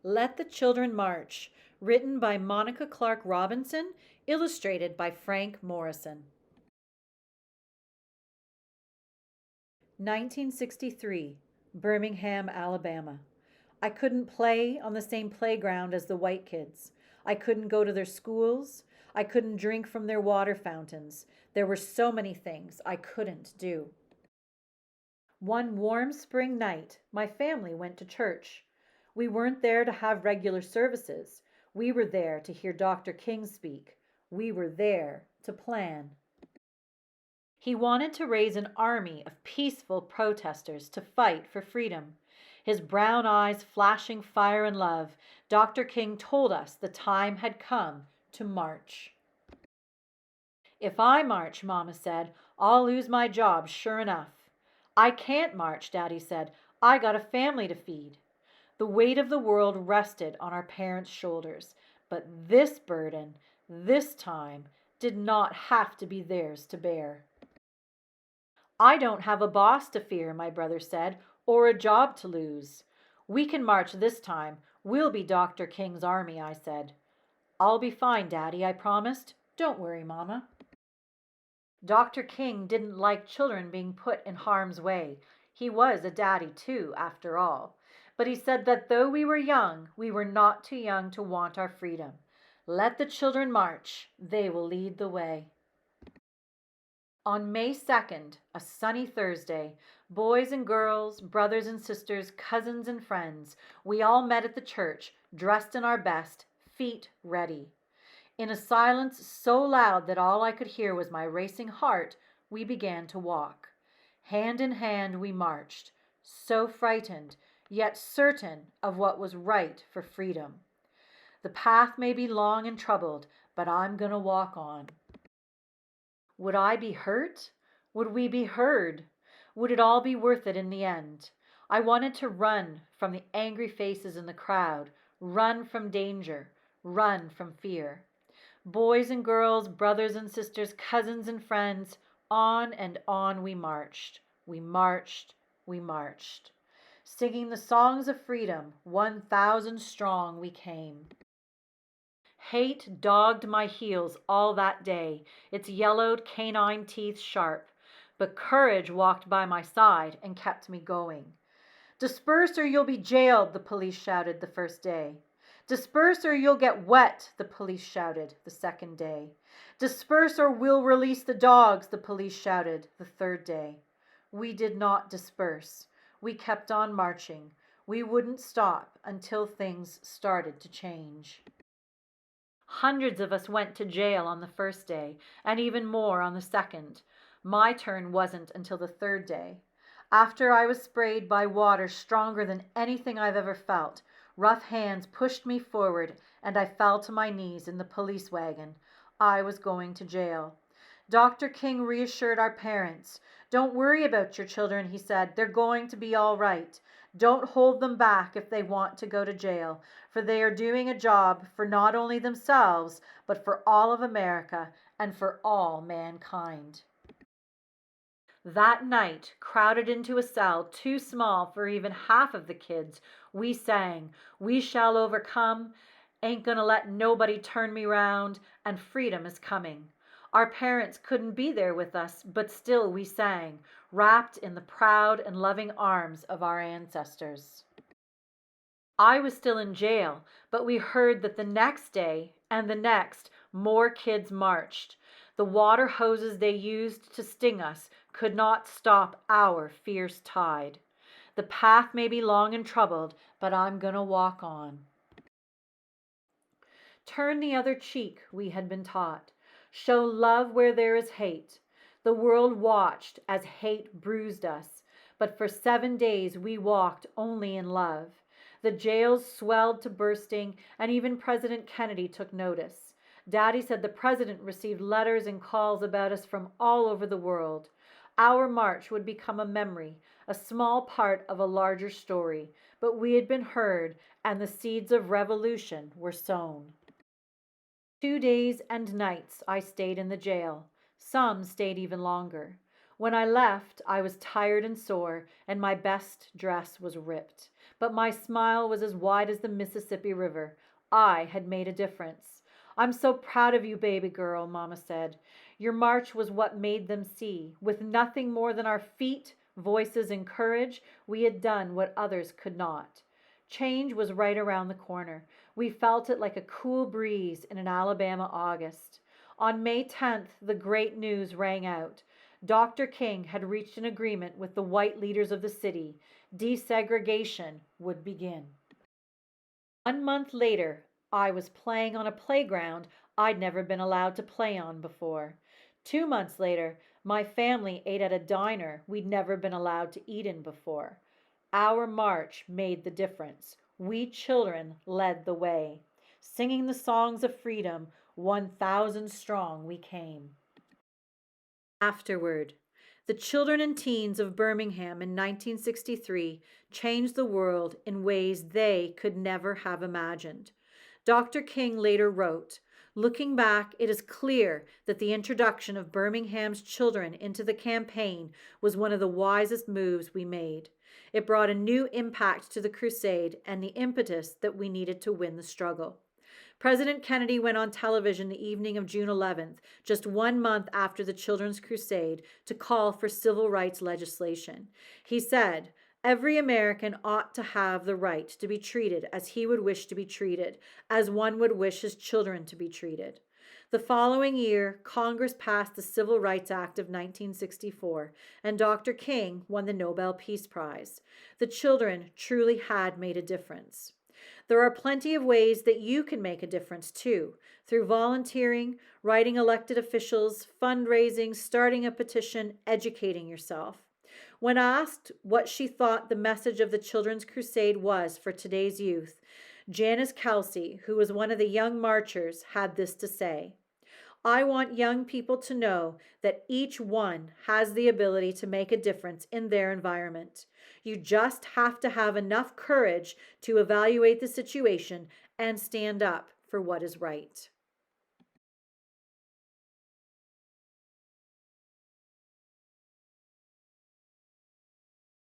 Let the Children March, written by Monica Clark Robinson, illustrated by Frank Morrison. 1963, Birmingham, Alabama. I couldn't play on the same playground as the white kids. I couldn't go to their schools. I couldn't drink from their water fountains. There were so many things I couldn't do. One warm spring night, my family went to church. We weren't there to have regular services. We were there to hear Dr. King speak. We were there to plan. He wanted to raise an army of peaceful protesters to fight for freedom. His brown eyes flashing fire and love, Dr. King told us the time had come to march. If I march, Mama said, I'll lose my job sure enough. I can't march, Daddy said. I got a family to feed. The weight of the world rested on our parents' shoulders, but this burden, this time, did not have to be theirs to bear. I don't have a boss to fear, my brother said, or a job to lose. We can march this time. We'll be Dr. King's army, I said. I'll be fine, Daddy, I promised. Don't worry, Mama. Dr. King didn't like children being put in harm's way. He was a daddy, too, after all. But he said that though we were young, we were not too young to want our freedom. Let the children march. They will lead the way. On May 2nd, a sunny Thursday, boys and girls, brothers and sisters, cousins and friends, we all met at the church, dressed in our best, feet ready. In a silence so loud that all I could hear was my racing heart, we began to walk. Hand in hand we marched, so frightened, yet certain of what was right for freedom. The path may be long and troubled, but I'm gonna walk on. Would I be hurt? Would we be heard? Would it all be worth it in the end? I wanted to run from the angry faces in the crowd, run from danger, run from fear. Boys and girls, brothers and sisters, cousins and friends, on and on we marched. We marched, we marched. Singing the songs of freedom, 1,000 strong we came. Hate dogged my heels all that day, its yellowed canine teeth sharp, but courage walked by my side and kept me going. Disperse or you'll be jailed, the police shouted the first day. Disperse or you'll get wet, the police shouted the second day. Disperse or we'll release the dogs, the police shouted the third day. We did not disperse. We kept on marching. We wouldn't stop until things started to change. Hundreds of us went to jail on the first day, and even more on the second. My turn wasn't until the third day. After I was sprayed by water stronger than anything I've ever felt, rough hands pushed me forward, and I fell to my knees in the police wagon. I was going to jail. Dr. King reassured our parents. Don't worry about your children, he said. They're going to be all right. Don't hold them back if they want to go to jail, for they are doing a job for not only themselves, but for all of America and for all mankind. That night, crowded into a cell too small for even half of the kids, we sang, "We shall overcome, ain't gonna let nobody turn me round, and freedom is coming." Our parents couldn't be there with us, but still we sang, wrapped in the proud and loving arms of our ancestors. I was still in jail, but we heard that the next day and the next, more kids marched. The water hoses they used to sting us could not stop our fierce tide. The path may be long and troubled, but I'm gonna walk on. Turn the other cheek, we had been taught. Show love where there is hate. The world watched as hate bruised us, but for 7 days we walked only in love. The jails swelled to bursting, and even President Kennedy took notice. Daddy said the president received letters and calls about us from all over the world. Our march would become a memory, a small part of a larger story, but we had been heard, and the seeds of revolution were sown. 2 days and nights I stayed in the jail. Some stayed even longer. When I left, I was tired and sore, and my best dress was ripped. but my smile was as wide as the Mississippi River. I had made a difference. I'm so proud of you, baby girl, Mama said. Your march was what made them see. With nothing more than our feet, voices, and courage, we had done what others could not. Change was right around the corner. We felt it like a cool breeze in an Alabama August. On May 10th, the great news rang out. Dr. King had reached an agreement with the white leaders of the city. Desegregation would begin. 1 month later, I was playing on a playground I'd never been allowed to play on before. 2 months later, my family ate at a diner we'd never been allowed to eat in before. Our march made the difference. We children led the way. Singing the songs of freedom, 1,000 strong we came. Afterward, the children and teens of Birmingham in 1963 changed the world in ways they could never have imagined. Dr. King later wrote, "Looking back, it is clear that the introduction of Birmingham's children into the campaign was one of the wisest moves we made. It brought a new impact to the crusade and the impetus that we needed to win the struggle." President Kennedy went on television the evening of June 11th, just 1 month after the Children's Crusade, to call for civil rights legislation. He said, "Every American ought to have the right to be treated as he would wish to be treated, as one would wish his children to be treated." The following year, Congress passed the Civil Rights Act of 1964, and Dr. King won the Nobel Peace Prize. The children truly had made a difference. There are plenty of ways that you can make a difference too, through volunteering, writing elected officials, fundraising, starting a petition, educating yourself. When asked what she thought the message of the Children's Crusade was for today's youth, Janice Kelsey, who was one of the young marchers, had this to say: "I want young people to know that each one has the ability to make a difference in their environment. You just have to have enough courage to evaluate the situation and stand up for what is right."